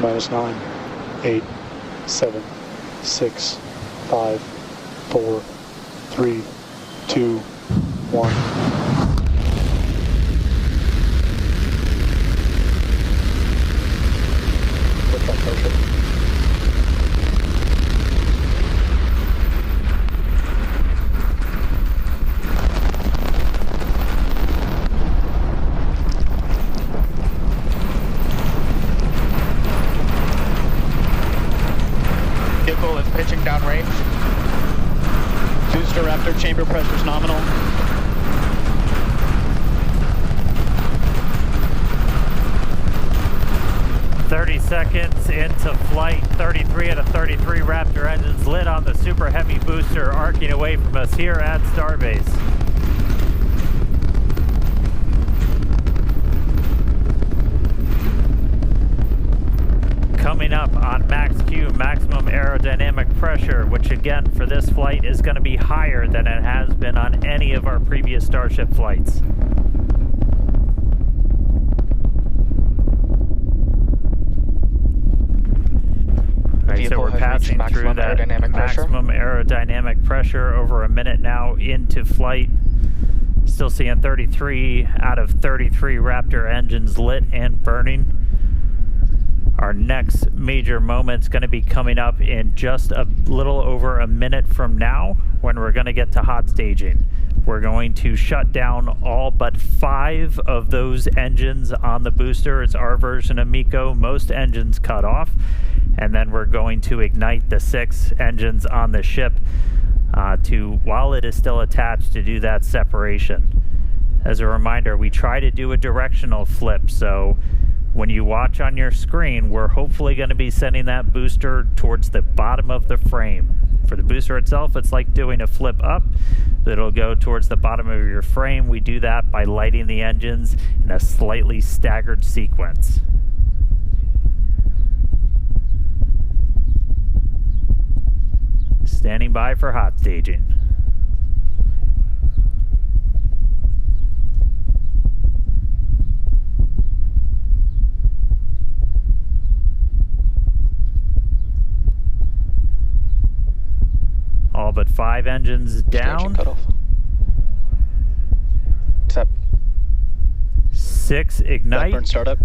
minus 9, 8, 7, 6, 5, 4, 3, 2, 1. Liftoff Starship. Vehicle is pitching downrange. Booster Raptor chamber pressure is nominal. Seconds into flight, 33 out of 33 Raptor engines lit on the Super Heavy booster, arcing away from us here at Starbase. Coming up on max Q, maximum aerodynamic pressure, which again for this flight is going to be higher than it has been on any of our previous Starship flights. So we're passing through that maximum aerodynamic pressure over a minute now into flight. Still seeing 33 out of 33 Raptor engines lit and burning. Our next major moment's going to be coming up in just a little over a minute from now when we're going to get to hot staging. We're going to shut down all but 5 of those engines on the booster. It's our version of MECO. Most engines cut off. And then we're going to ignite the 6 engines on the ship while it is still attached, to do that separation. As a reminder, we try to do a directional flip, so when you watch on your screen, we're hopefully going to be sending that booster towards the bottom of the frame. For the booster itself, it's like doing a flip up. It'll go towards the bottom of your frame. We do that by lighting the engines in a slightly staggered sequence. Standing by for hot staging. All but 5 engines down. Cutoff. Tap. 6 ignite. Backburn startup.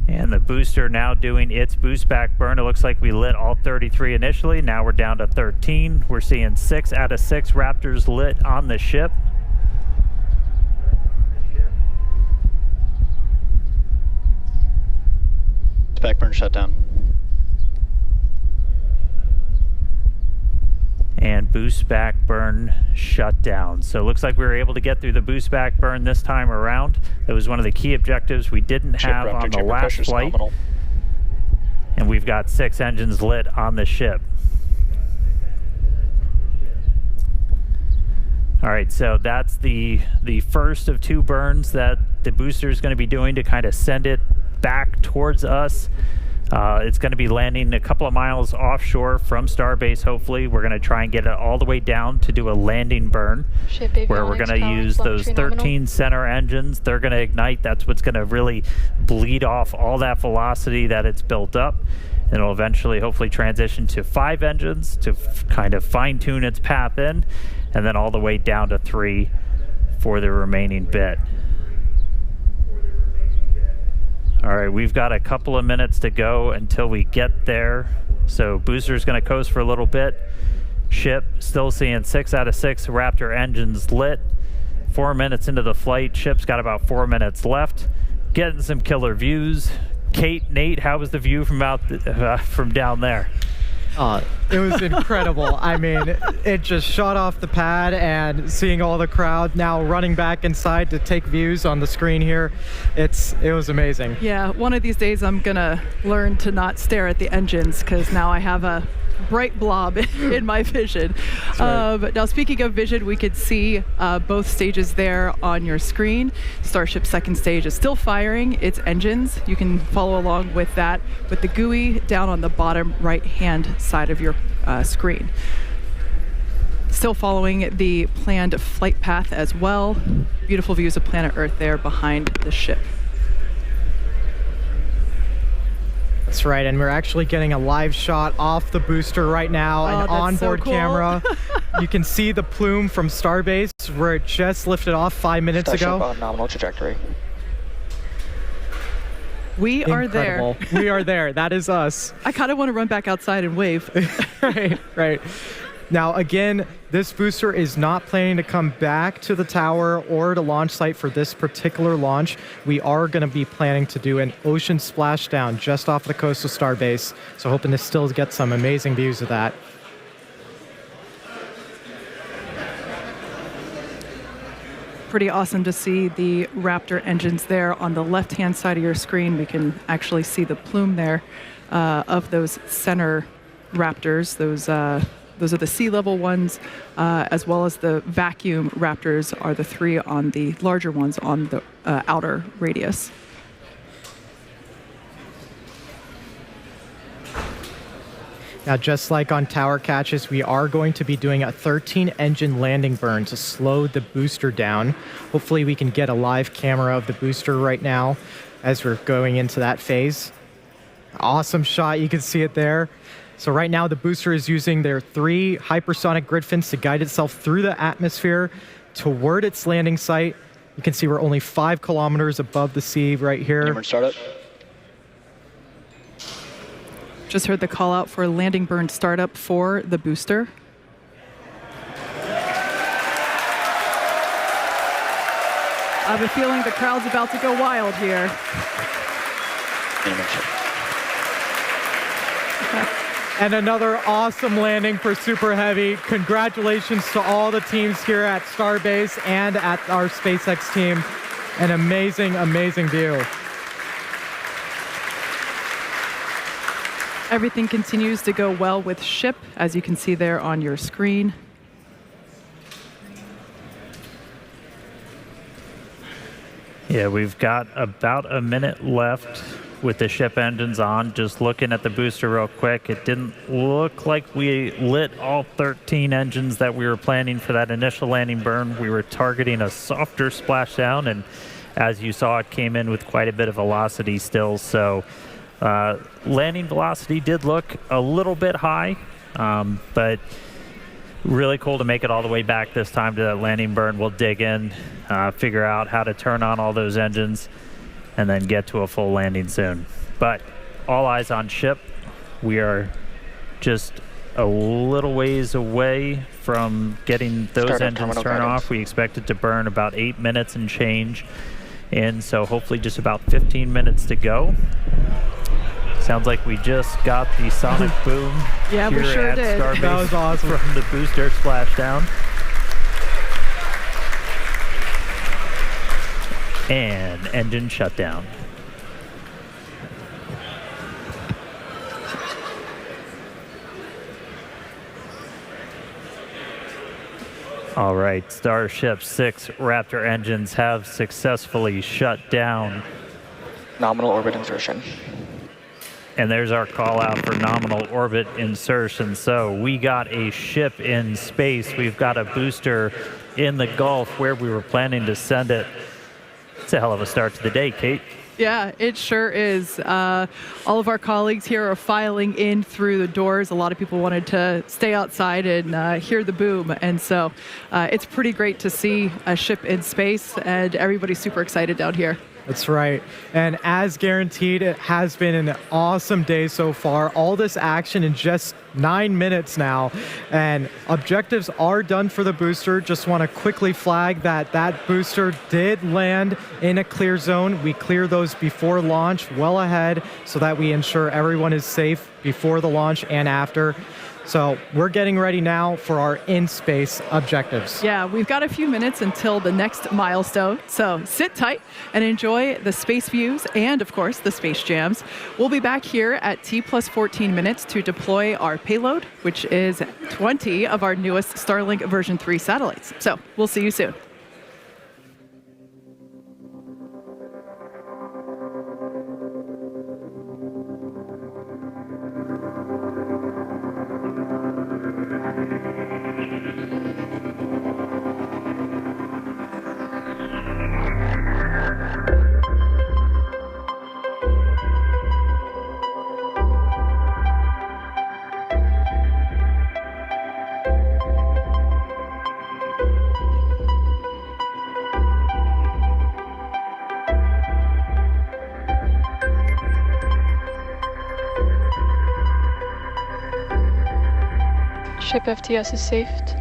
And the booster now doing its boost back burn. It looks like we lit all 33 initially. Now we're down to 13. We're seeing 6 out of 6 Raptors lit on the ship. Backburn shutdown. And boost back burn shut down. So it looks like we were able to get through the boost back burn this time around. That was one of the key objectives we didn't have on the last flight. And we've got 6 engines lit on the ship. All right, so that's the first of 2 burns that the booster is going to be doing to kind of send it back towards us. It's going to be landing a couple of miles offshore from Starbase, hopefully. We're going to try and get it all the way down to do a landing burn, where we're going to use those 13 center engines. They're going to ignite. That's what's going to really bleed off all that velocity that it's built up. And it'll eventually, hopefully, transition to 5 engines to kind of fine-tune its path in, and then all the way down to 3 for the remaining bit. All right, we've got a couple of minutes to go until we get there. So booster's going to coast for a little bit. Ship still seeing 6 out of 6 Raptor engines lit. 4 minutes into the flight. Ship's got about 4 minutes left. Getting some killer views. Kate, Nate, how was the view from down there? It was incredible. I mean, it just shot off the pad, and seeing all the crowd now running back inside to take views on the screen here, it was amazing. Yeah, one of these days I'm gonna learn to not stare at the engines, because now I have a bright blob in my vision. Right. Now, speaking of vision, we could see both stages there on your screen. Starship's second stage is still firing its engines. You can follow along with that with the GUI down on the bottom right-hand side of your screen. Still following the planned flight path as well. Beautiful views of planet Earth there behind the ship. That's right, and we're actually getting a live shot off the booster right now, an onboard camera. You can see the plume from Starbase where it just lifted off 5 minutes ago. On nominal trajectory. We are there. We are there. That is us. I kind of want to run back outside and wave. Right. Now, again, this booster is not planning to come back to the tower or the launch site for this particular launch. We are going to be planning to do an ocean splashdown just off the coast of Starbase. So hoping to still get some amazing views of that. Pretty awesome to see the Raptor engines there on the left-hand side of your screen. We can actually see the plume there of those center Raptors. Those are the sea level ones, as well as the vacuum Raptors are the three on the larger ones on the outer radius. Now, just like on tower catches, we are going to be doing a 13-engine landing burn to slow the booster down. Hopefully we can get a live camera of the booster right now as we're going into that phase. Awesome shot, you can see it there. So right now the booster is using their 3 hypersonic grid fins to guide itself through the atmosphere toward its landing site. You can see we're only 5 kilometers above the sea right here. Startup. Just heard the call out for landing burn startup for the booster. I have a feeling the crowd's about to go wild here. And another awesome landing for Super Heavy. Congratulations to all the teams here at Starbase and at our SpaceX team. An amazing, amazing view. Everything continues to go well with ship, as you can see there on your screen. Yeah, we've got about a minute left with the ship engines on. Just looking at the booster real quick, it didn't look like we lit all 13 engines that we were planning for that initial landing burn. We were targeting a softer splashdown, and as you saw, it came in with quite a bit of velocity still. So landing velocity did look a little bit high, but really cool to make it all the way back this time to that landing burn. We'll dig in, figure out how to turn on all those engines, and then get to a full landing soon. But all eyes on ship. We are just a little ways away from getting those engines turned off. We expect it to burn about 8 minutes and change in, so hopefully just about 15 minutes to go. Sounds like we just got the sonic boom yeah, here we sure at did. Starbase. That was awesome. From the booster splashdown. And engine shutdown. All right, Starship 6 Raptor engines have successfully shut down. Nominal orbit insertion. And there's our call out for nominal orbit insertion. So we got a ship in space. We've got a booster in the Gulf where we were planning to send it. It's a hell of a start to the day, Kate. Yeah, it sure is. All of our colleagues here are filing in through the doors. A lot of people wanted to stay outside and hear the boom. And so it's pretty great to see a ship in space, and everybody's super excited down here. That's right. And as guaranteed, it has been an awesome day so far. All this action in just 9 minutes now. And objectives are done for the booster. Just want to quickly flag that that booster did land in a clear zone. We clear those before launch, well ahead, so that we ensure everyone is safe before the launch and after. So we're getting ready now for our in-space objectives. Yeah, we've got a few minutes until the next milestone. So sit tight and enjoy the space views and, of course, the space jams. We'll be back here at T+14 minutes to deploy our payload, which is 20 of our newest Starlink version 3 satellites. So we'll see you soon. Ship FTS is safed.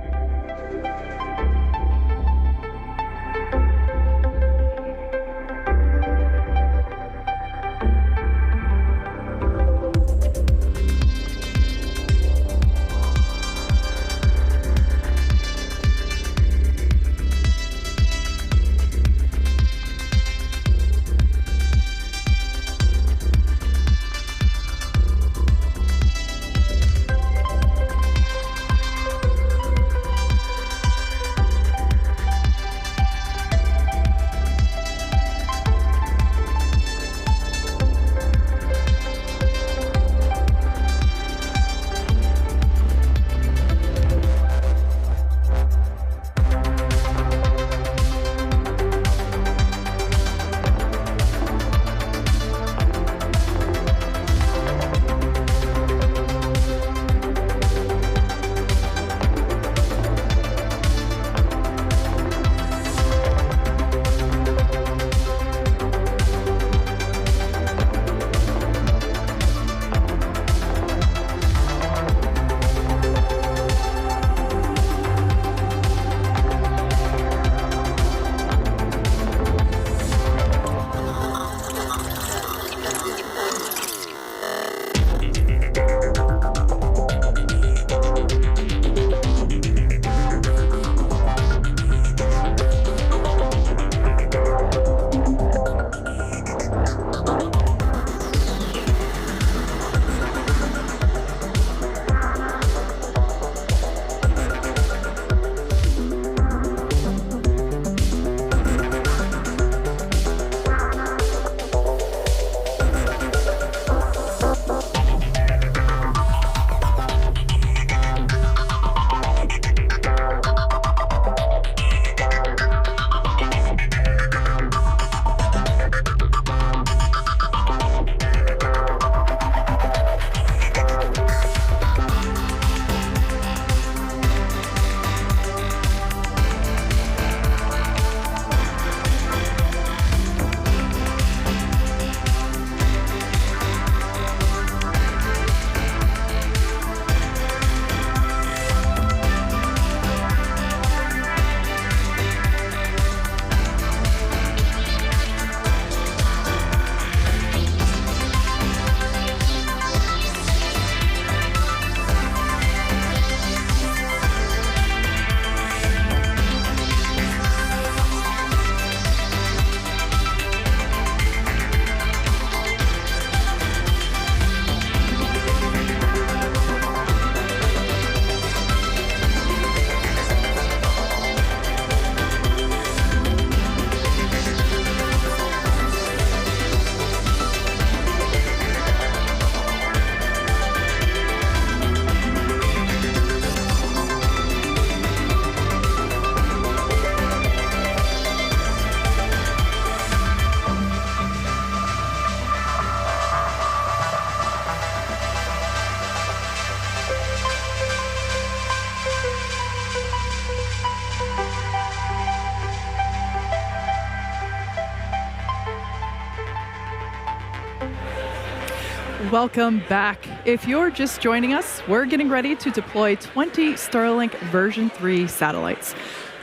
Welcome back. If you're just joining us, we're getting ready to deploy 20 Starlink version 3 satellites.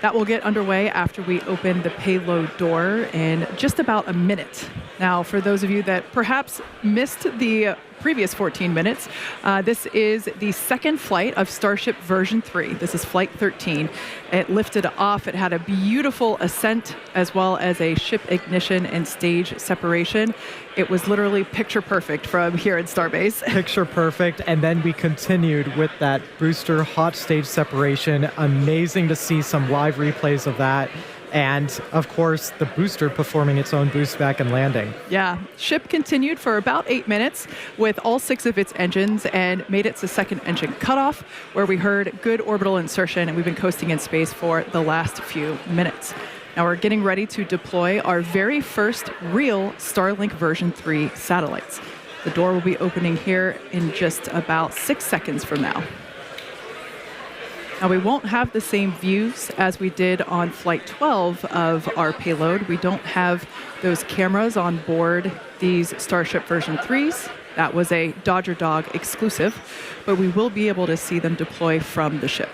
That will get underway after we open the payload door in just about a minute. Now, for those of you that perhaps missed the previous 14 minutes, this is the second flight of Starship version 3. This is flight 13. It lifted off. It had a beautiful ascent as well as a ship ignition and stage separation. It was literally picture perfect from here at Starbase. Picture perfect. And then we continued with that booster hot stage separation. Amazing to see some live replays of that. And, of course, the booster performing its own boost back and landing. Yeah. Ship continued for about 8 minutes with all 6 of its engines and made it to second engine cutoff, where we heard good orbital insertion, and we've been coasting in space for the last few minutes. Now we're getting ready to deploy our very first real Starlink version 3 satellites. The door will be opening here in just about 6 seconds from now. Now, we won't have the same views as we did on Flight 12 of our payload. We don't have those cameras on board these Starship version 3s. That was a Dodger Dog exclusive, but we will be able to see them deploy from the ship.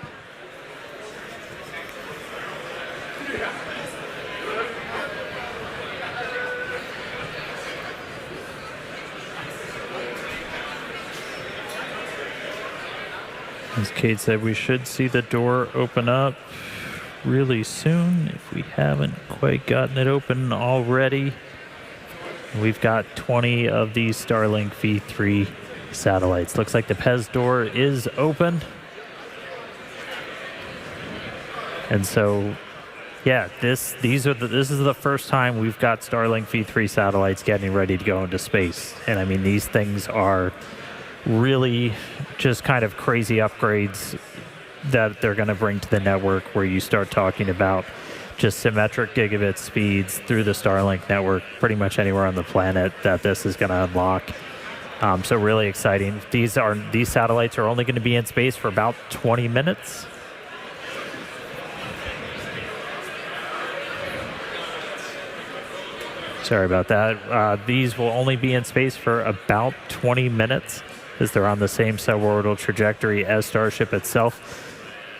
As Kate said, we should see the door open up really soon if we haven't quite gotten it open already. We've got 20 of these Starlink V3 satellites. Looks like the PEZ door is open. And so, yeah, this is the first time we've got Starlink V3 satellites getting ready to go into space. And I mean, these things are really just kind of crazy upgrades that they're going to bring to the network, where you start talking about just symmetric gigabit speeds through the Starlink network pretty much anywhere on the planet that this is going to unlock. So really exciting. These satellites are only going to be in space for about 20 minutes. Sorry about that. These will only be in space for about 20 minutes as they're on the same suborbital trajectory as Starship itself.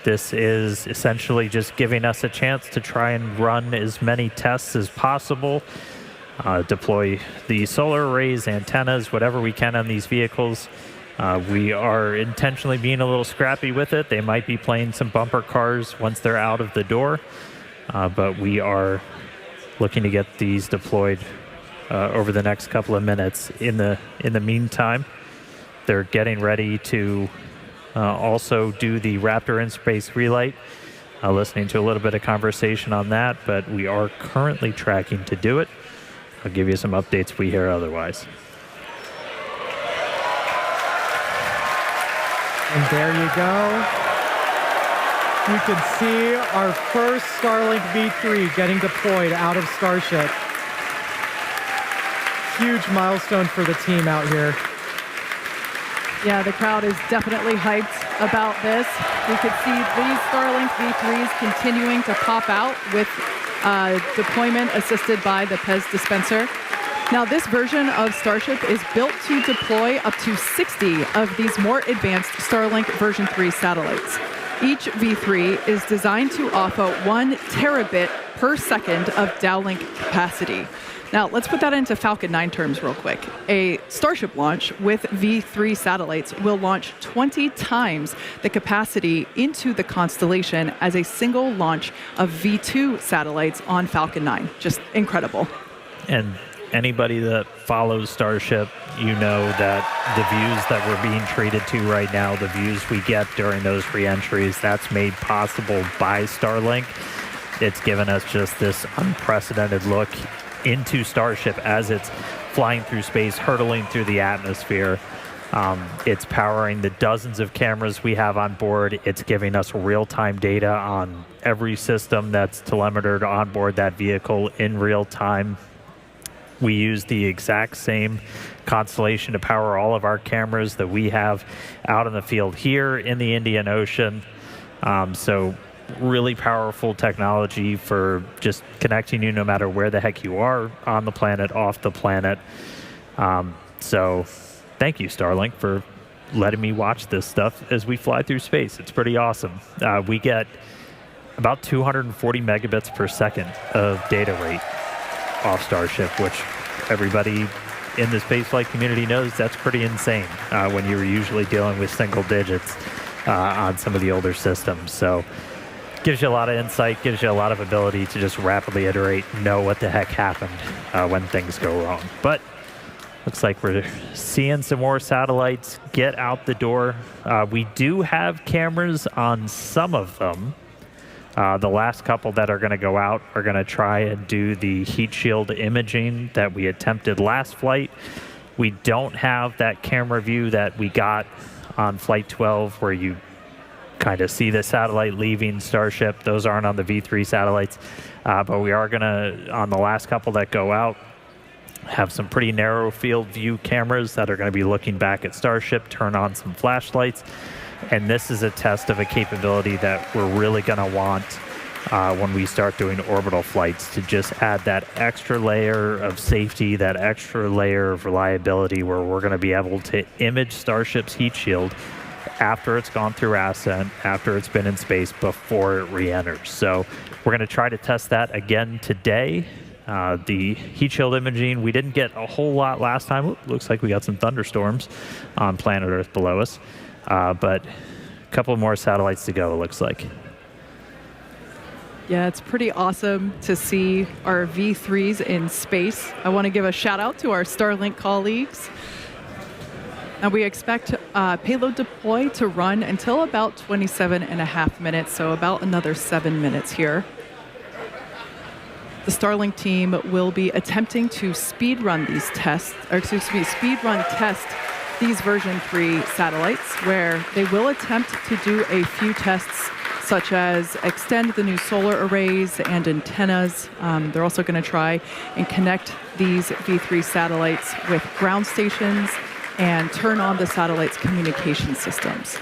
This is essentially just giving us a chance to try and run as many tests as possible, deploy the solar arrays, antennas, whatever we can on these vehicles. We are intentionally being a little scrappy with it. They might be playing some bumper cars once they're out of the door, but we are looking to get these deployed over the next couple of minutes. In the meantime, they're getting ready to also do the Raptor in space relight. Listening to a little bit of conversation on that, but we are currently tracking to do it. I'll give you some updates if we hear otherwise. And there you go. You can see our first Starlink V3 getting deployed out of Starship. Huge milestone for the team out here. Yeah, the crowd is definitely hyped about this. We could see these Starlink V3s continuing to pop out with deployment assisted by the PEZ dispenser. Now, this version of Starship is built to deploy up to 60 of these more advanced Starlink version 3 satellites. Each V3 is designed to offer 1 terabit per second of downlink capacity. Now, let's put that into Falcon 9 terms real quick. A Starship launch with V3 satellites will launch 20 times the capacity into the constellation as a single launch of V2 satellites on Falcon 9. Just incredible. And anybody that follows Starship, you know that the views that we're being treated to right now, the views we get during those re-entries, that's made possible by Starlink. It's given us just this unprecedented look into Starship as it's flying through space, hurtling through the atmosphere. It's powering the dozens of cameras we have on board. It's giving us real-time data on every system that's telemetered on board that vehicle in real time. We use the exact same constellation to power all of our cameras that we have out in the field here in the Indian Ocean. So really powerful technology for just connecting you no matter where the heck you are on the planet, off the planet. So thank you, Starlink, for letting me watch this stuff as we fly through space. It's pretty awesome. We get about 240 megabits per second of data rate off Starship, which everybody in the spaceflight community knows that's pretty insane when you're usually dealing with single digits on some of the older systems. So gives you a lot of insight, gives you a lot of ability to just rapidly iterate, know what the heck happened when things go wrong. But looks like we're seeing some more satellites get out the door. We do have cameras on some of them. The last couple that are going to go out are going to try and do the heat shield imaging that we attempted last flight. We don't have that camera view that we got on Flight 12 where you kind of see the satellite leaving Starship. Those aren't on the V3 satellites, but we are going to, on the last couple that go out, have some pretty narrow field view cameras that are going to be looking back at Starship, turn on some flashlights. And this is a test of a capability that we're really going to want when we start doing orbital flights, to just add that extra layer of safety, that extra layer of reliability, where we're going to be able to image Starship's heat shield after it's gone through ascent, after it's been in space, before it re-enters. So we're going to try to test that again today. The heat shield imaging, we didn't get a whole lot last time. Ooh, looks like we got some thunderstorms on planet Earth below us, but a couple more satellites to go, it looks like. Yeah, it's pretty awesome to see our V3s in space. I want to give a shout out to our Starlink colleagues. And we expect payload deploy to run until about 27.5 minutes, so about another 7 minutes here. The Starlink team will be attempting to speed run test these version 3 satellites, where they will attempt to do a few tests, such as extend the new solar arrays and antennas. They're also going to try and connect these V3 satellites with ground stations and turn on the satellite's communication systems.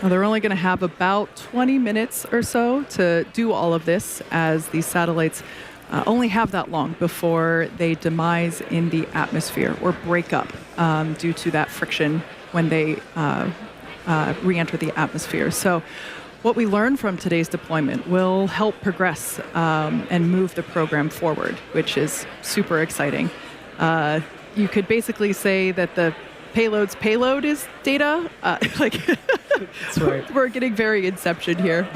Now, they're only going to have about 20 minutes or so to do all of this, as these satellites only have that long before they demise in the atmosphere or break up due to that friction when they re-enter the atmosphere. So what we learn from today's deployment will help progress and move the program forward, which is super exciting. You could basically say that the payload's payload is data. That's right. We're getting very Inception here.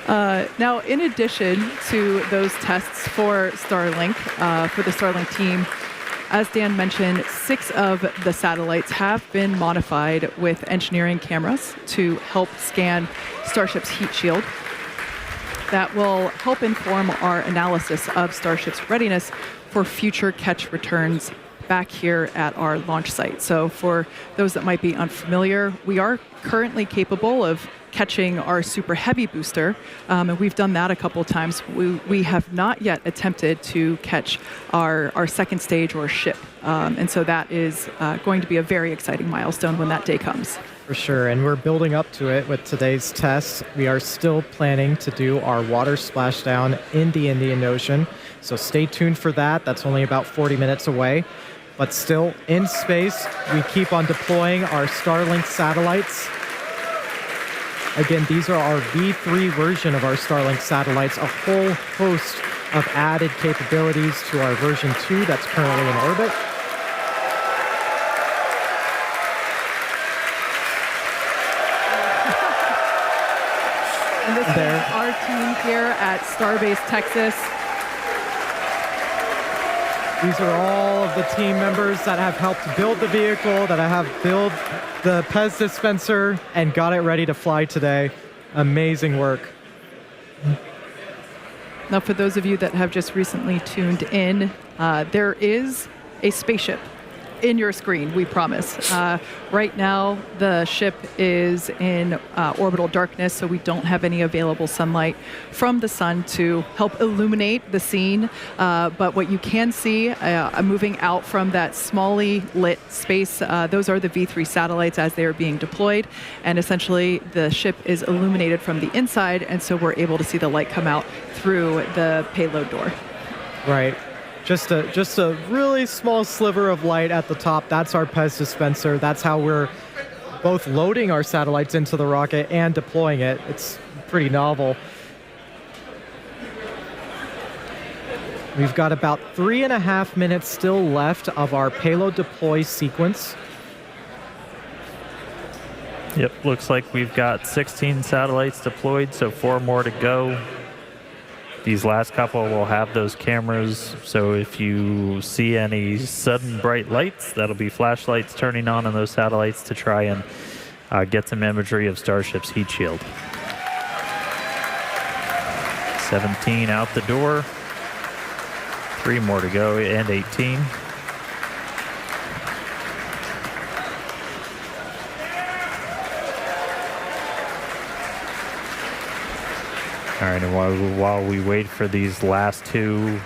Now, in addition to those tests for Starlink, for the Starlink team, as Dan mentioned, 6 of the satellites have been modified with engineering cameras to help scan Starship's heat shield. That will help inform our analysis of Starship's readiness for future catch returns back here at our launch site. So for those that might be unfamiliar, we are currently capable of catching our Super Heavy booster, and we've done that a couple of times. We have not yet attempted to catch our second stage or ship, and so that is going to be a very exciting milestone when that day comes. For sure, and we're building up to it with today's tests. We are still planning to do our water splashdown in the Indian Ocean, so stay tuned for that. That's only about 40 minutes away. But still, in space, we keep on deploying our Starlink satellites. Again, these are our V3 version of our Starlink satellites, a whole host of added capabilities to our version 2 that's currently in orbit. And this is our team here at Starbase, Texas. These are all of the team members that have helped build the vehicle, that have built the Pez dispenser, and got it ready to fly today. Amazing work. Now, for those of you that have just recently tuned in, there is a spaceship in your screen, we promise. Right now, the ship is in orbital darkness, so we don't have any available sunlight from the sun to help illuminate the scene. But what you can see moving out from that smally lit space, those are the V3 satellites as they are being deployed. And essentially, the ship is illuminated from the inside, and so we're able to see the light come out through the payload door. Right. Just a really small sliver of light at the top. That's our Pez dispenser. That's how we're both loading our satellites into the rocket and deploying it. It's pretty novel. We've got about 3.5 minutes still left of our payload deploy sequence. Yep, looks like we've got 16 satellites deployed, so 4 more to go. These last couple will have those cameras, so if you see any sudden bright lights, that'll be flashlights turning on those satellites to try and get some imagery of Starship's heat shield. 17 out the door. 3 more to go, and 18. All right, and while we wait for these last 2,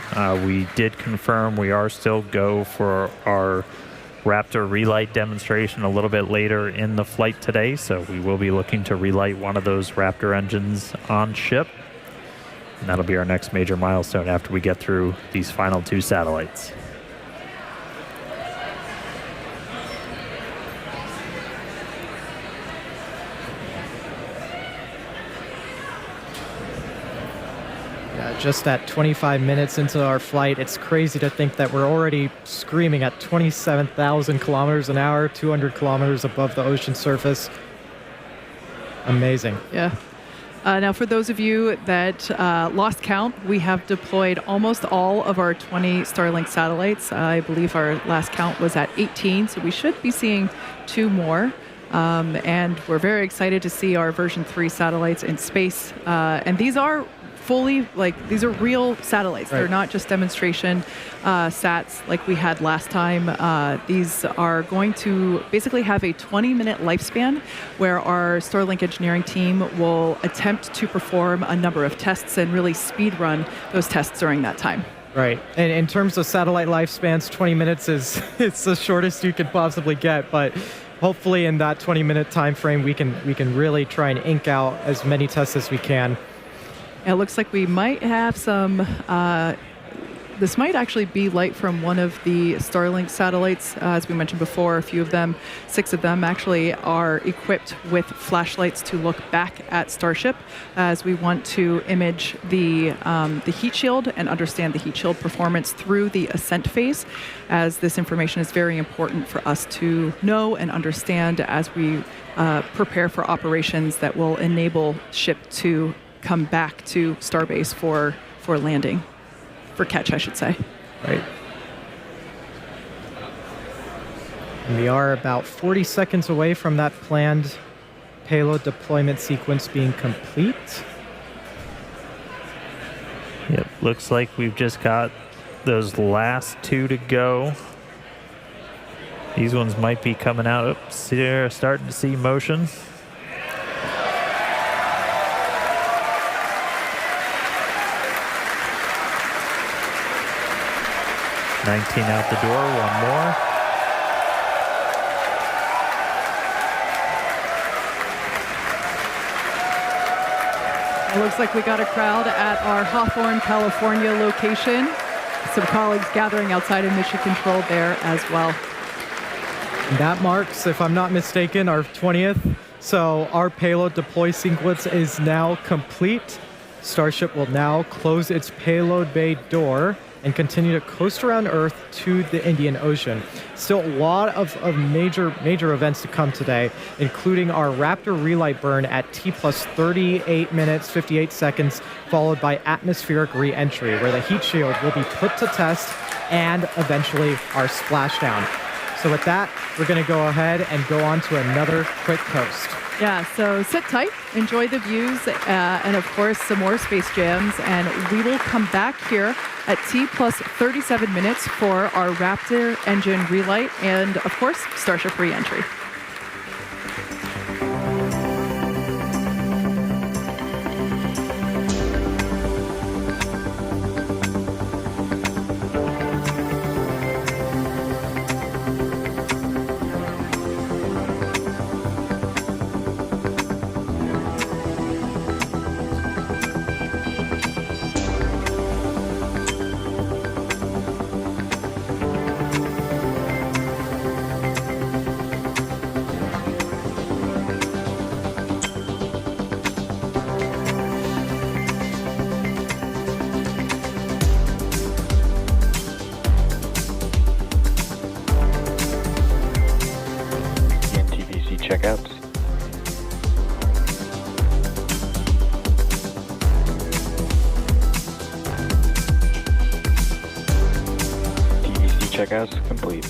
we did confirm we are still go for our Raptor relight demonstration a little bit later in the flight today, so we will be looking to relight one of those Raptor engines on ship. And that'll be our next major milestone after we get through these final 2 satellites. Just at 25 minutes into our flight, it's crazy to think that we're already screaming at 27,000 kilometers an hour, 200 kilometers above the ocean surface. Amazing. Yeah. Now, for those of you that lost count, we have deployed almost all of our 20 Starlink satellites. I believe our last count was at 18, so we should be seeing 2 more. And we're very excited to see our version 3 satellites in space. And these are fully, these are real satellites. Right. They're not just demonstration sats like we had last time. These are going to basically have a 20-minute lifespan where our Starlink engineering team will attempt to perform a number of tests and really speed run those tests during that time. Right. And in terms of satellite lifespans, 20 minutes is it's the shortest you could possibly get, but hopefully in that 20-minute time frame we can really try and ink out as many tests as we can. It looks like we might have some, this might actually be light from one of the Starlink satellites. As we mentioned before, a few of them, 6 of them actually are equipped with flashlights to look back at Starship, as we want to image the heat shield and understand the heat shield performance through the ascent phase, as this information is very important for us to know and understand as we prepare for operations that will enable ship to come back to Starbase for landing, for catch, I should say. Right. And we are about 40 seconds away from that planned payload deployment sequence being complete. Yep, looks like we've just got those last 2 to go. These ones might be coming out. Oops, they're starting to see motion. 19 out the door, 1 more. It looks like we got a crowd at our Hawthorne, California location. Some colleagues gathering outside of mission control there as well. And that marks, if I'm not mistaken, our 20th. So our payload deploy sequence is now complete. Starship will now close its payload bay door and continue to coast around Earth to the Indian Ocean. Still a lot of major events to come today, including our Raptor relight burn at T plus 38 minutes, 58 seconds, followed by atmospheric re-entry, where the heat shield will be put to test, and eventually our splashdown. So with that, we're going to go ahead and go on to another quick coast. Yeah, so sit tight, enjoy the views, and of course some more space jams, and we will come back here at T plus 37 minutes for our Raptor engine relight and of course Starship re-entry. Checkouts. TVC checkouts complete.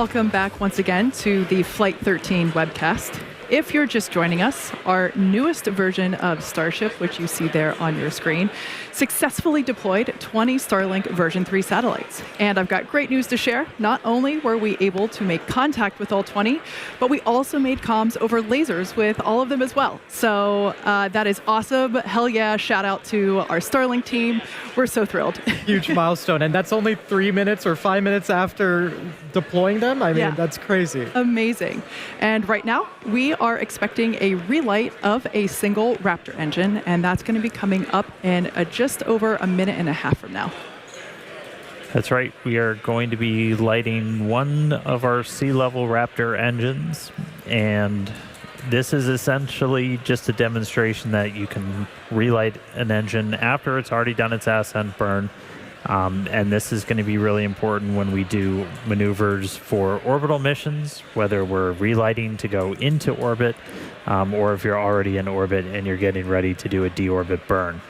Welcome back once again to the Flight 13 webcast. If you're just joining us, our newest version of Starship, which you see there on your screen, successfully deployed 20 Starlink version 3 satellites. And I've got great news to share. Not only were we able to make contact with all 20, but we also made comms over lasers with all of them as well. So that is awesome. Hell yeah, shout out to our Starlink team. We're so thrilled. Huge milestone. And that's only 3 minutes or 5 minutes after deploying them? I mean, that's crazy. Amazing. And right now, we are expecting a relight of a single Raptor engine, and that's going to be coming up in just over a minute and a half from now. That's right. We are going to be lighting one of our sea-level Raptor engines, and this is essentially just a demonstration that you can relight an engine after it's already done its ascent burn. And this is going to be really important when we do maneuvers for orbital missions, whether we're relighting to go into orbit, or if you're already in orbit and you're getting ready to do a deorbit burn.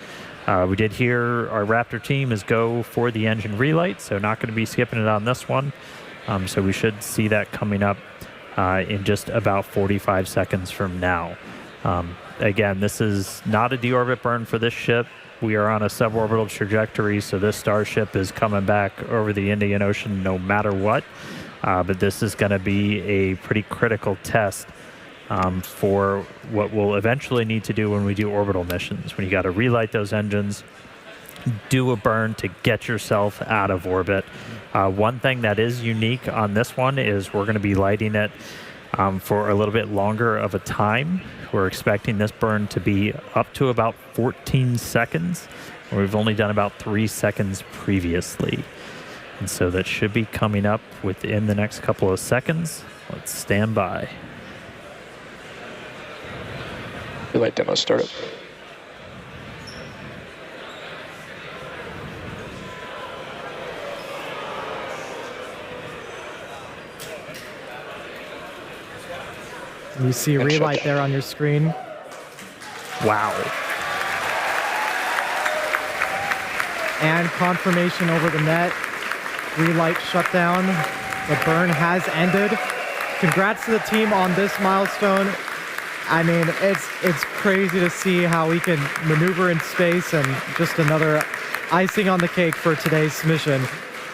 We did hear our Raptor team is go for the engine relight, so not going to be skipping it on this one. So we should see that coming up in just about 45 seconds from now. Again, this is not a deorbit burn for this ship. We are on a suborbital trajectory, so this Starship is coming back over the Indian Ocean no matter what. But this is going to be a pretty critical test for what we'll eventually need to do when we do orbital missions. When you got to relight those engines, do a burn to get yourself out of orbit. One thing that is unique on this one is we're going to be lighting it for a little bit longer of a time. We're expecting this burn to be up to about 14 seconds. We've only done about 3 seconds previously. And so that should be coming up within the next couple of seconds. Let's stand by. Relight demo startup. You see relight there on your screen. Wow. And confirmation over the net. Relight shutdown. The burn has ended. Congrats to the team on this milestone. I mean, it's crazy to see how we can maneuver in space, and just another icing on the cake for today's mission.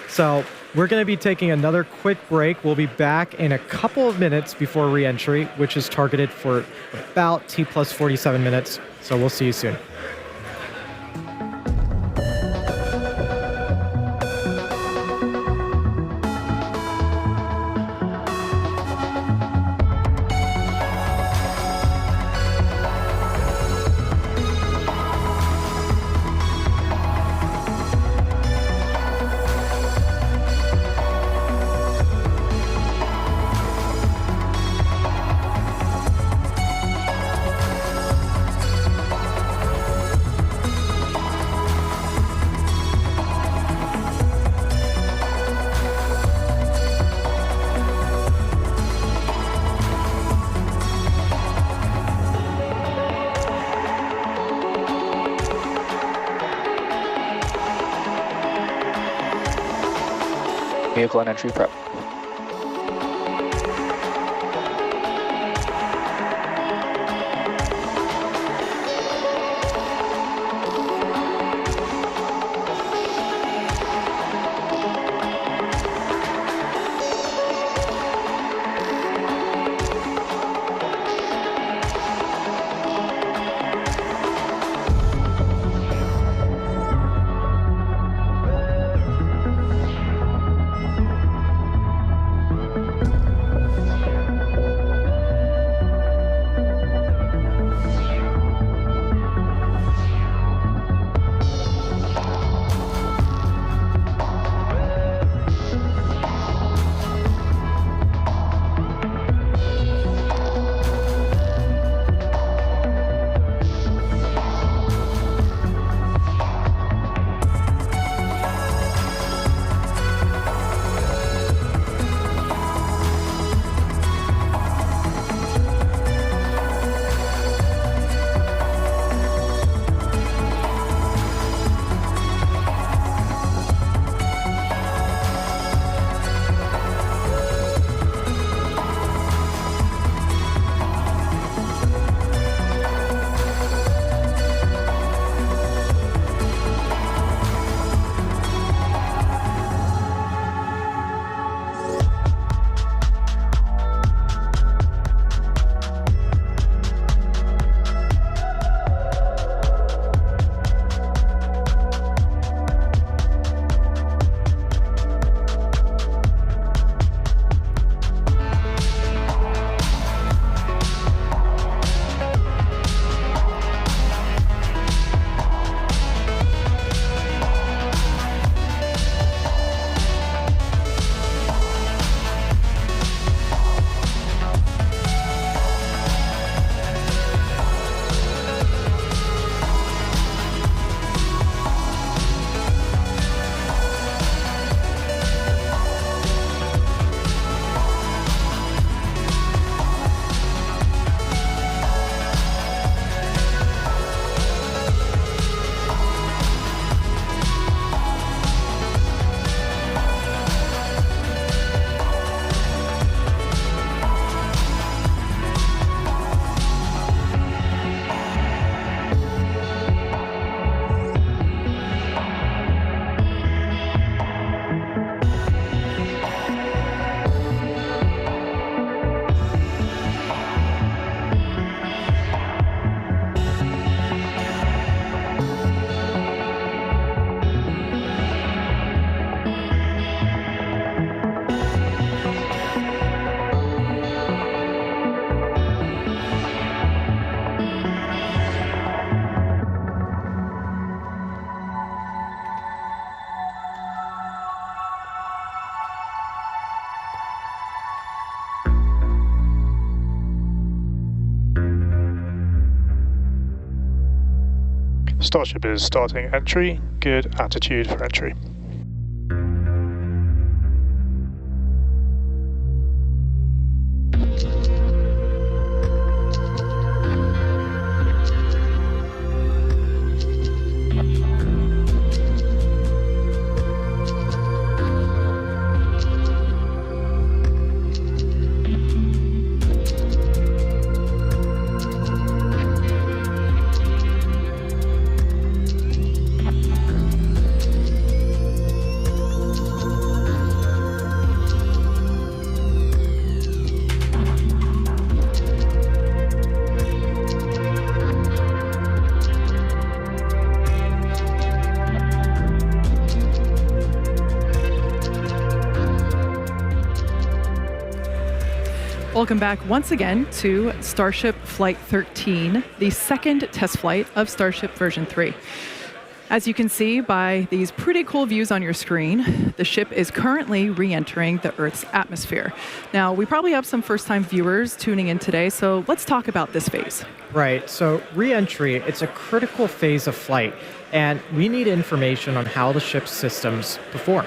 So we're going to be taking another quick break. We'll be back in a couple of minutes before re-entry, which is targeted for about T plus 47 minutes. So we'll see you soon. Vehicle and entry prep. Starship is starting entry. Good attitude for entry. Welcome back once again to Starship Flight 13, the second test flight of Starship version 3. As you can see by these pretty cool views on your screen, the ship is currently re-entering the Earth's atmosphere. Now, we probably have some first-time viewers tuning in today, so let's talk about this phase. Right, so re-entry, it's a critical phase of flight, and we need information on how the ship's systems perform.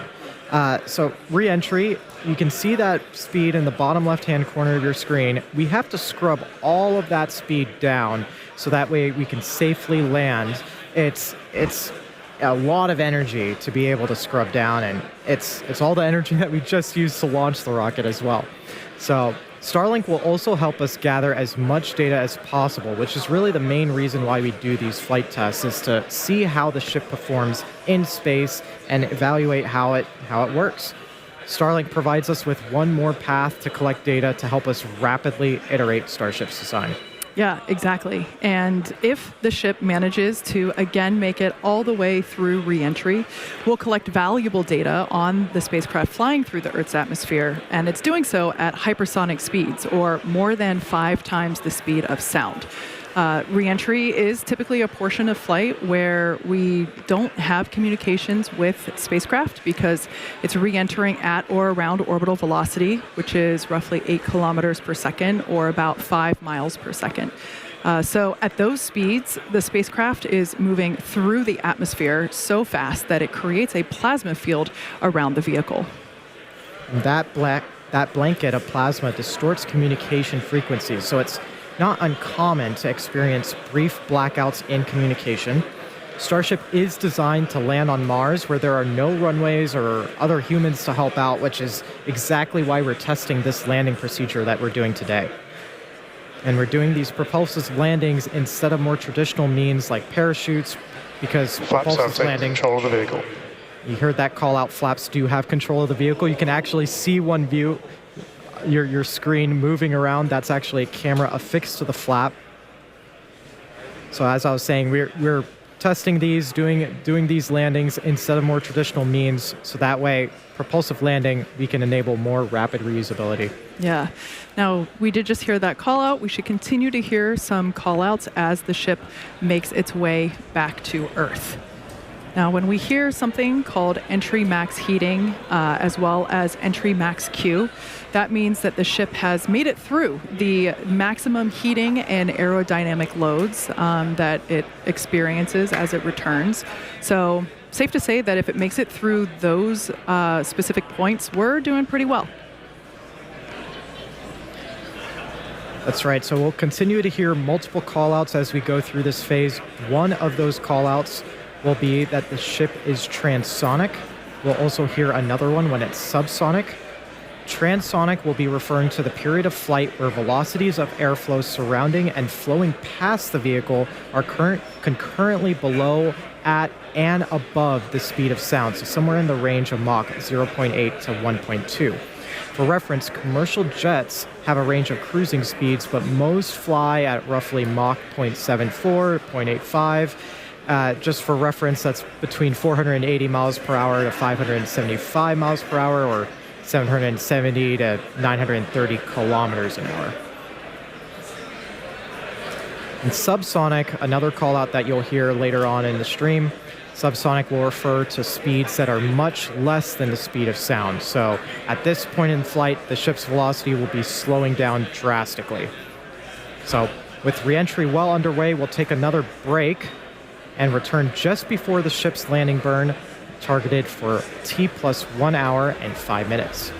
So re-entry, you can see that speed in the bottom left-hand corner of your screen. We have to scrub all of that speed down so that way we can safely land. It's a lot of energy to be able to scrub down, and it's all the energy that we just used to launch the rocket as well. So Starlink will also help us gather as much data as possible, which is really the main reason why we do these flight tests, is to see how the ship performs in space and evaluate how it works. Starlink provides us with one more path to collect data to help us rapidly iterate Starship's design. Yeah, exactly. And if the ship manages to, again, make it all the way through re-entry, we'll collect valuable data on the spacecraft flying through the Earth's atmosphere, and it's doing so at hypersonic speeds, or more than 5 times the speed of sound. Re-entry is typically a portion of flight where we don't have communications with spacecraft because it's re-entering at or around orbital velocity, which is roughly 8 kilometers per second or about 5 miles per second. So at those speeds, the spacecraft is moving through the atmosphere so fast that it creates a plasma field around the vehicle. And that blanket of plasma distorts communication frequencies, so it's not uncommon to experience brief blackouts in communication. Starship is designed to land on Mars where there are no runways or other humans to help out, which is exactly why we're testing this landing procedure that we're doing today. And we're doing these propulsive landings instead of more traditional means like parachutes, because propulsive landing... control of the vehicle. You heard that call out, flaps do have control of the vehicle. You can actually see one view, your screen moving around. That's actually a camera affixed to the flap. So as I was saying, we're testing these, doing these landings instead of more traditional means, so that way propulsive landing, we can enable more rapid reusability. Yeah. Now, we did just hear that call out. We should continue to hear some call outs as the ship makes its way back to Earth. Now, when we hear something called entry max heating, as well as entry max Q, that means that the ship has made it through the maximum heating and aerodynamic loads that it experiences as it returns. So, safe to say that if it makes it through those specific points, we're doing pretty well. That's right. So we'll continue to hear multiple callouts as we go through this phase. One of those callouts will be that the ship is transonic. We'll also hear another one when it's subsonic. Transonic will be referring to the period of flight where velocities of airflow surrounding and flowing past the vehicle are concurrently below, at, and above the speed of sound, so somewhere in the range of Mach 0.8 to 1.2. For reference, commercial jets have a range of cruising speeds, but most fly at roughly Mach 0.74, 0.85. Just for reference, that's between 480 miles per hour to 575 miles per hour, or 770 to 930 kilometers an hour. And subsonic, another call out that you'll hear later on in the stream, subsonic will refer to speeds that are much less than the speed of sound. So at this point in flight, the ship's velocity will be slowing down drastically. So with re-entry well underway, we'll take another break. and return just before the ship's landing burn, targeted for T plus 1 hour and 5 minutes.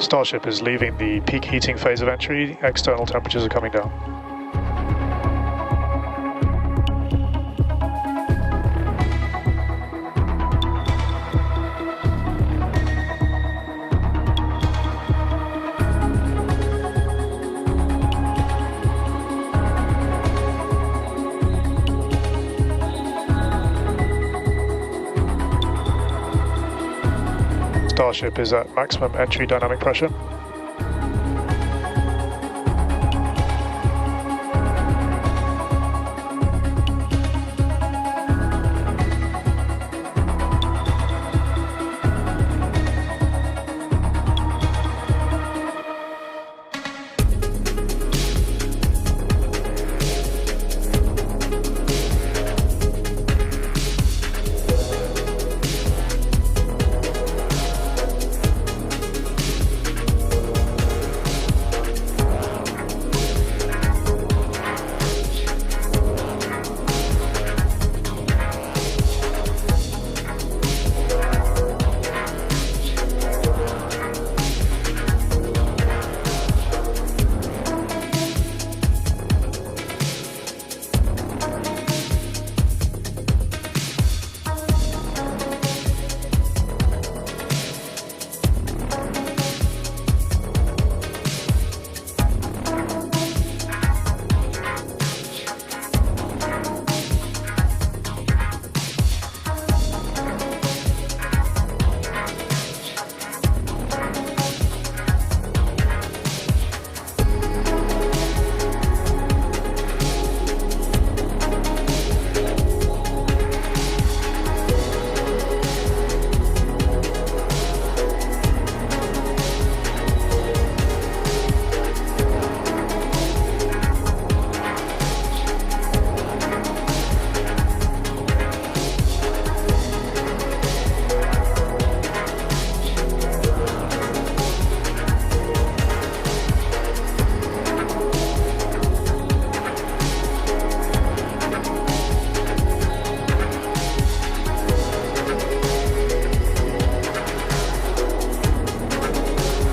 Starship is leaving the peak heating phase of entry. External temperatures are coming down. Starship is at maximum entry dynamic pressure.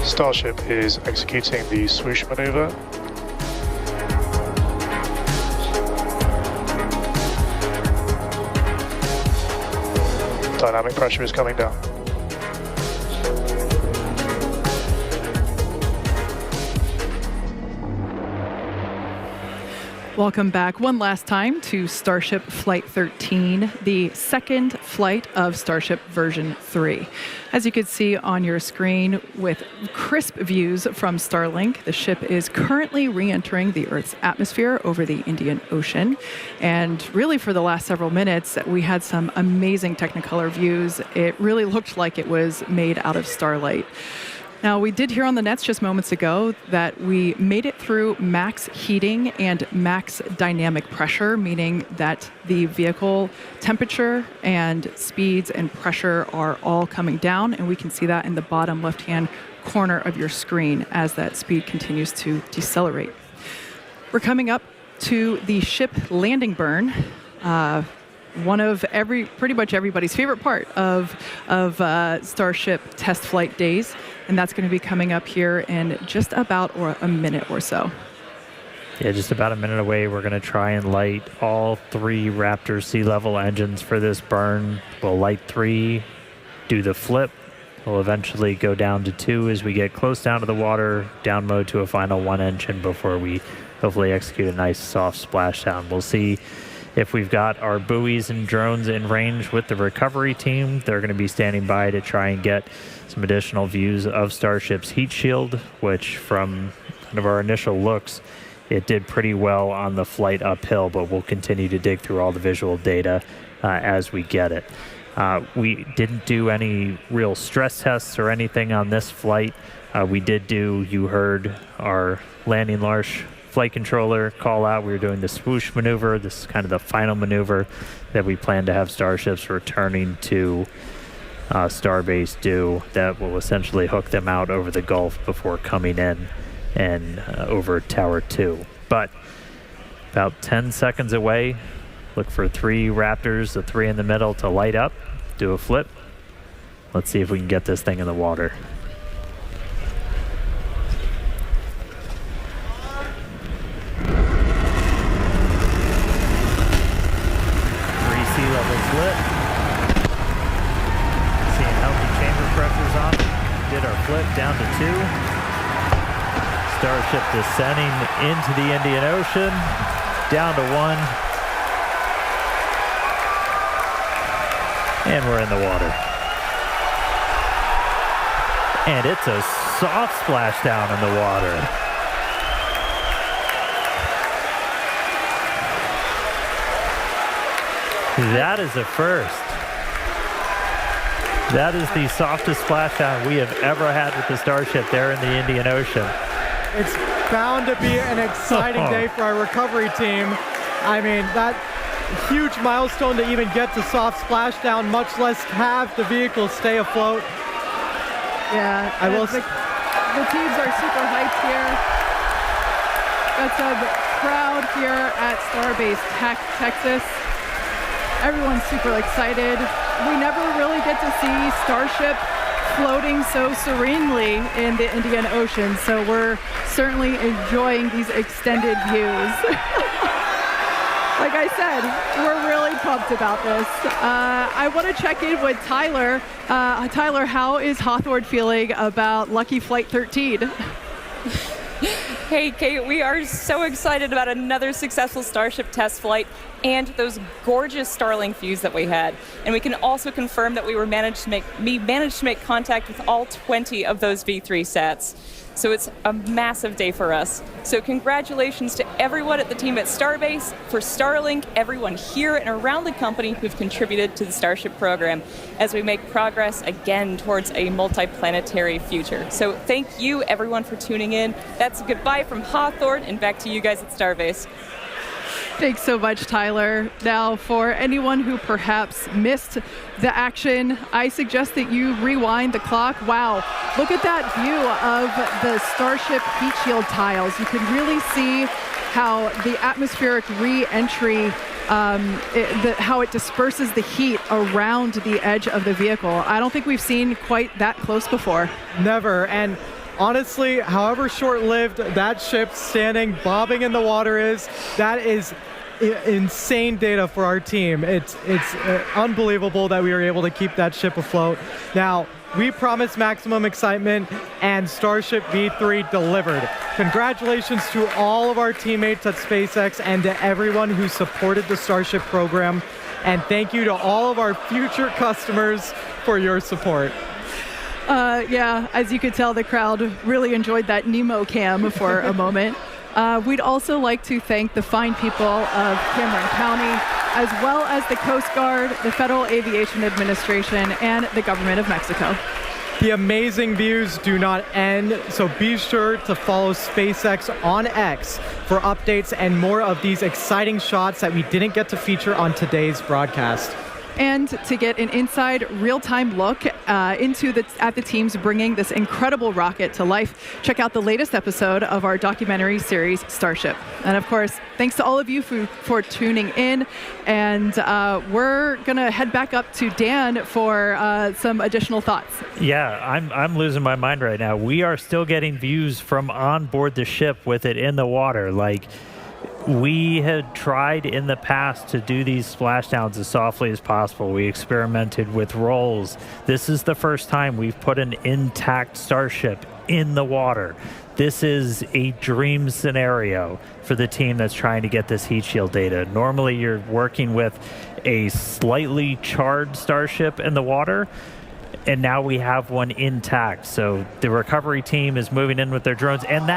Starship is executing the swoosh maneuver. Dynamic pressure is coming down. Welcome back one last time to Starship Flight 13, the second flight of Starship version 3. As you can see on your screen with crisp views from Starlink, the ship is currently re-entering the Earth's atmosphere over the Indian Ocean. And really for the last several minutes, we had some amazing Technicolor views. It really looked like it was made out of starlight. Now, we did hear on the nets just moments ago that we made it through max heating and max dynamic pressure, meaning that the vehicle temperature and speeds and pressure are all coming down, and we can see that in the bottom left-hand corner of your screen as that speed continues to decelerate. We're coming up to the ship landing burn. One of pretty much everybody's favorite part of Starship test flight days, and that's going to be coming up here in just about a minute or so. Yeah, just about a minute away. We're going to try and light all 3 Raptor sea level engines for this burn. We'll light 3, do the flip. We'll eventually go down to 2 as we get close down to the water, down mode to a final 1 engine before we hopefully execute a nice soft splashdown. We'll see if we've got our buoys and drones in range with the recovery team. They're going to be standing by to try and get some additional views of Starship's heat shield, which from kind of our initial looks, it did pretty well on the flight uphill, but we'll continue to dig through all the visual data as we get it. We didn't do any real stress tests or anything on this flight. We did do, you heard our landing Larsh flight controller call out. We were doing the swoosh maneuver. This is kind of the final maneuver that we plan to have starships returning to Starbase do, that will essentially hook them out over the Gulf before coming in and over Tower 2. But about 10 seconds away, look for 3 Raptors, the 3 in the middle, to light up, do a flip. Let's see if we can get this thing in the water. flip down to 2. Starship descending into the Indian Ocean, down to 1. And we're in the water. And it's a soft splashdown in the water. That is a first. That is the softest splashdown we have ever had with the Starship there in the Indian Ocean. It's bound to be an exciting day for our recovery team. I mean, that huge milestone to even get to soft splashdown, much less have the vehicle stay afloat. Yeah, the teams are super hyped here. Got some crowd here at Starbase, Texas. Everyone's super excited. We never really get to see Starship floating so serenely in the Indian Ocean, so we're certainly enjoying these extended views. Like I said, we're really pumped about this. I want to check in with Tyler. Tyler, how is Hawthorne feeling about Lucky Flight 13? Hey, Kate, we are so excited about another successful Starship test flight and those gorgeous Starlink views that we had. And we can also confirm that we managed to make contact with all 20 of those V3 sats. So it's a massive day for us. So congratulations to everyone at the team at Starbase, for Starlink, everyone here and around the company who've contributed to the Starship program as we make progress again towards a multi-planetary future. So thank you everyone for tuning in. That's a goodbye from Hawthorne and back to you guys at Starbase. Thanks so much, Tyler. Now, for anyone who perhaps missed the action, I suggest that you rewind the clock. Wow, look at that view of the Starship heat shield tiles. You can really see how the atmospheric re-entry, how it disperses the heat around the edge of the vehicle. I don't think we've seen quite that close before. Never. And honestly, however short-lived that ship standing, bobbing in the water is, that is insane data for our team. It's unbelievable that we were able to keep that ship afloat. Now, we promised maximum excitement, and Starship V3 delivered. Congratulations to all of our teammates at SpaceX and to everyone who supported the Starship program. And thank you to all of our future customers for your support. Yeah, as you could tell, the crowd really enjoyed that Nemo cam for a moment. We'd also like to thank the fine people of Cameron County, as well as the Coast Guard, the Federal Aviation Administration, and the Government of Mexico. The amazing views do not end, so be sure to follow SpaceX on X for updates and more of these exciting shots that we didn't get to feature on today's broadcast. And to get an inside real-time look at the teams bringing this incredible rocket to life, check out the latest episode of our documentary series, Starship. And of course, thanks to all of you for tuning in. And we're going to head back up to Dan for some additional thoughts. Yeah, I'm losing my mind right now. We are still getting views from on board the ship with it in the water. Like, we had tried in the past to do these splashdowns as softly as possible. We experimented with rolls. This is the first time we've put an intact Starship in the water. This is a dream scenario for the team that's trying to get this heat shield data. Normally you're working with a slightly charred Starship in the water, and now we have one intact. So the recovery team is moving in with their drones, and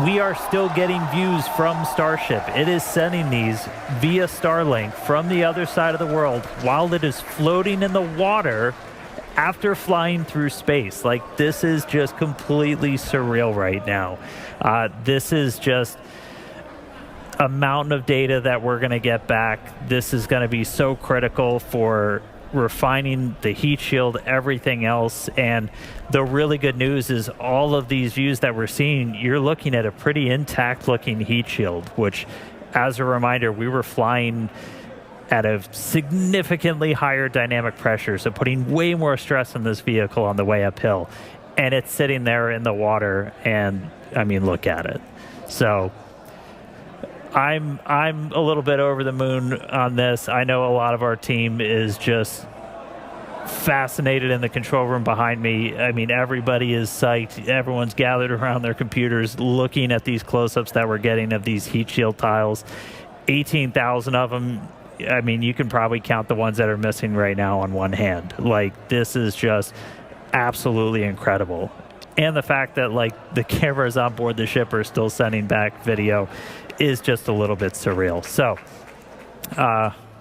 we are still getting views from Starship. It is sending these via Starlink from the other side of the world while it is floating in the water after flying through space. Like, this is just completely surreal right now. This is just a mountain of data that we're going to get back. This is going to be so critical for refining the heat shield, everything else. And the really good news is all of these views that we're seeing, you're looking at a pretty intact looking heat shield, which, as a reminder, we were flying at a significantly higher dynamic pressure, so putting way more stress on this vehicle on the way uphill. And it's sitting there in the water, and I mean, look at it. So I'm a little bit over the moon on this. I know a lot of our team is just fascinated in the control room behind me. I mean, everybody is psyched. Everyone's gathered around their computers looking at these close-ups that we're getting of these heat shield tiles. 18,000 of them. I mean, you can probably count the ones that are missing right now on one hand. Like, this is just absolutely incredible. And the fact that, like, the cameras on board the ship are still sending back video is just a little bit surreal. So,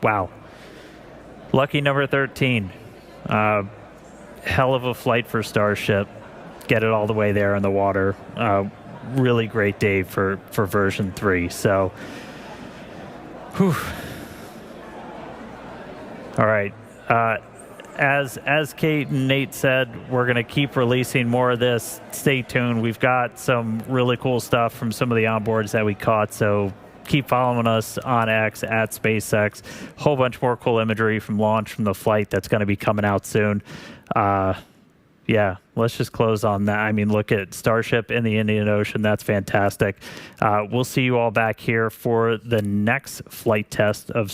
wow. Lucky number 13. Hell of a flight for Starship. Get it all the way there in the water. Really great day for version 3. So, whew. All right. As Kate and Nate said, we're going to keep releasing more of this. Stay tuned. We've got some really cool stuff from some of the onboards that we caught, so keep following us on X at SpaceX. Whole bunch more cool imagery from launch, from the flight that's going to be coming out soon. Yeah, let's just close on that. I mean, look at Starship in the Indian Ocean. That's fantastic. We'll see you all back here for the next flight test of